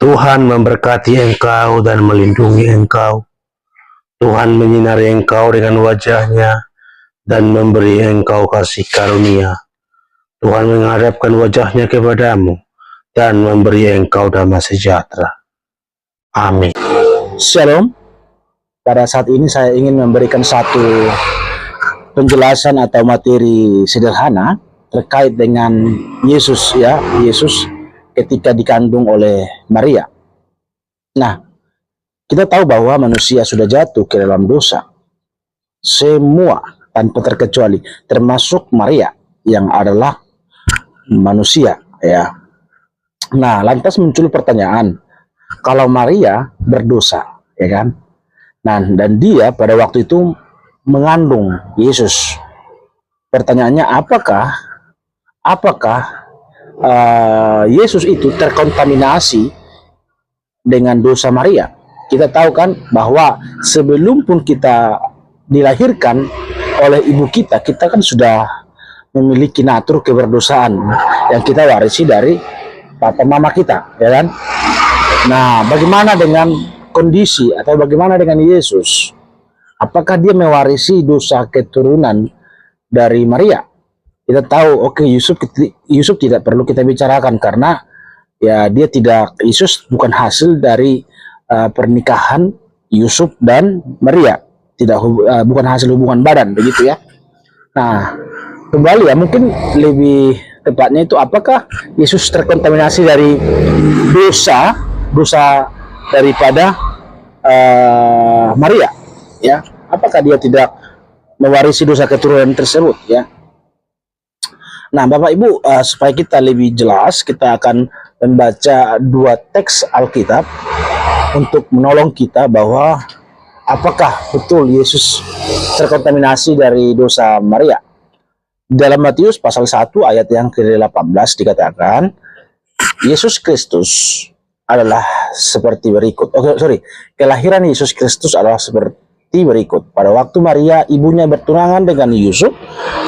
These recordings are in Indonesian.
Tuhan memberkati engkau dan melindungi engkau. Tuhan menyinari engkau dengan wajah-Nya dan memberi engkau kasih karunia. Tuhan menghadapkan wajah-Nya kepadamu dan memberi engkau damai sejahtera. Amin. Shalom. Pada saat ini saya ingin memberikan satu penjelasan atau materi sederhana terkait dengan Yesus, ya, Yesus ketika dikandung oleh Maria. Nah, kita tahu bahwa manusia sudah jatuh ke dalam dosa. Semua tanpa terkecuali, termasuk Maria yang adalah manusia, ya. Nah, lantas muncul pertanyaan, kalau Maria berdosa, ya kan? Nah, dan dia pada waktu itu mengandung Yesus. Pertanyaannya, apakah Yesus itu terkontaminasi dengan dosa Maria? Kita tahu kan bahwa sebelum pun kita dilahirkan oleh ibu kita kan sudah memiliki natur keberdosaan yang kita warisi dari papa mama kita, ya kan? Nah, bagaimana dengan kondisi atau bagaimana dengan Yesus? Apakah dia mewarisi dosa keturunan dari Maria? Kita tahu, oke, Yusuf tidak perlu kita bicarakan karena ya Yesus bukan hasil dari pernikahan Yusuf dan Maria, bukan hasil hubungan badan, begitu ya. Nah, kembali ya, mungkin lebih tepatnya itu, apakah Yesus terkontaminasi dari dosa daripada Maria, ya? Apakah dia tidak mewarisi dosa keturunan tersebut, ya? Nah, Bapak Ibu, supaya kita lebih jelas, kita akan membaca dua teks Alkitab untuk menolong kita bahwa apakah betul Yesus terkontaminasi dari dosa Maria. Dalam Matius pasal 1 ayat yang ke-18 dikatakan, Yesus Kristus adalah seperti berikut. Kelahiran Yesus Kristus adalah seperti berikut. Pada waktu Maria ibunya bertunangan dengan Yusuf,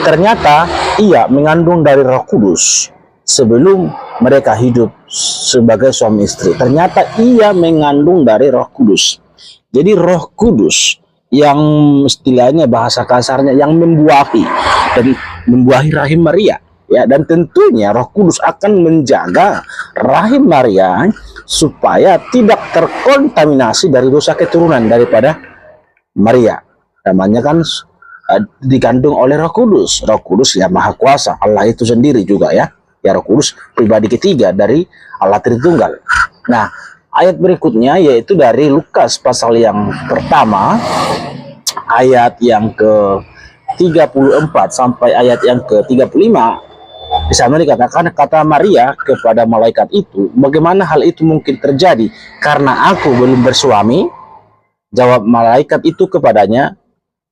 ternyata ia mengandung dari Roh Kudus. Sebelum mereka hidup sebagai suami istri, ternyata ia mengandung dari Roh Kudus. Jadi Roh Kudus yang istilahnya bahasa kasarnya yang membuahi rahim Maria, ya, dan tentunya Roh Kudus akan menjaga rahim Maria supaya tidak terkontaminasi dari dosa keturunan daripada Maria. Namanya kan dikandung oleh Roh Kudus. Roh Kudus ya Maha Kuasa, Allah itu sendiri juga, ya. Ya, Roh Kudus pribadi ketiga dari Allah Tritunggal. Nah, ayat berikutnya yaitu dari Lukas pasal yang pertama ayat yang ke-34 sampai ayat yang ke-35. Di sana dikatakan, kata Maria kepada malaikat itu, bagaimana hal itu mungkin terjadi karena aku belum bersuami? Jawab malaikat itu kepadanya,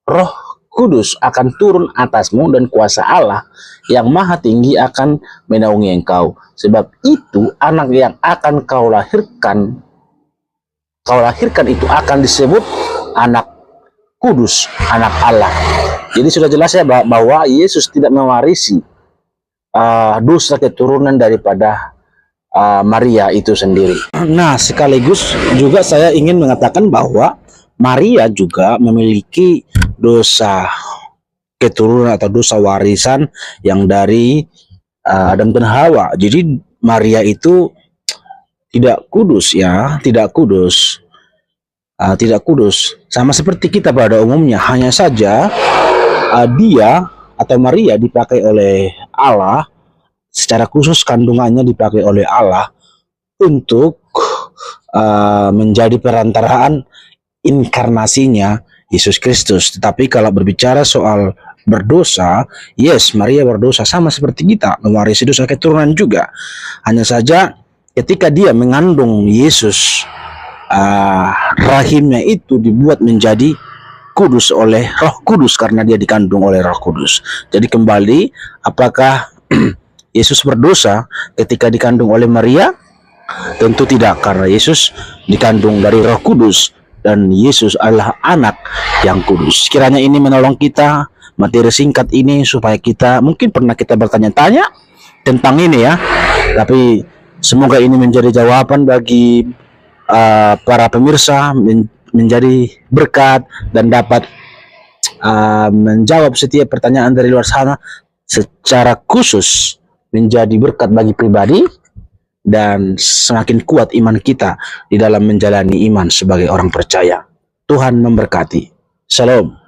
Roh Kudus akan turun atasmu dan kuasa Allah yang Maha Tinggi akan menaungi engkau. Sebab itu anak yang akan kau lahirkan itu akan disebut anak kudus, anak Allah. Jadi sudah jelas ya bahwa Yesus tidak mewarisi dosa keturunan daripada Maria itu sendiri. Nah, sekaligus juga saya ingin mengatakan bahwa Maria juga memiliki dosa keturunan atau dosa warisan yang dari Adam dan Hawa. Jadi Maria itu tidak kudus, ya, tidak kudus, sama seperti kita pada umumnya. Hanya saja dia atau Maria dipakai oleh Allah, secara khusus kandungannya dipakai oleh Allah untuk menjadi perantaraan inkarnasinya Yesus Kristus. Tetapi kalau berbicara soal berdosa, yes, Maria berdosa sama seperti kita, mewarisi dosa keturunan juga. Hanya saja ketika dia mengandung Yesus, rahimnya itu dibuat menjadi kudus oleh Roh Kudus karena dia dikandung oleh Roh Kudus. Jadi kembali, apakah Yesus berdosa ketika dikandung oleh Maria? Tentu tidak, karena Yesus dikandung dari Roh Kudus dan Yesus adalah anak yang kudus. Kiranya ini menolong kita, materi singkat ini, supaya kita mungkin pernah kita bertanya-tanya tentang ini, ya, tapi Semoga ini menjadi jawaban bagi para pemirsa, menjadi berkat dan dapat menjawab setiap pertanyaan dari luar sana secara khusus, menjadi berkat bagi pribadi dan semakin kuat iman kita di dalam menjalani iman sebagai orang percaya. Tuhan memberkati. Shalom.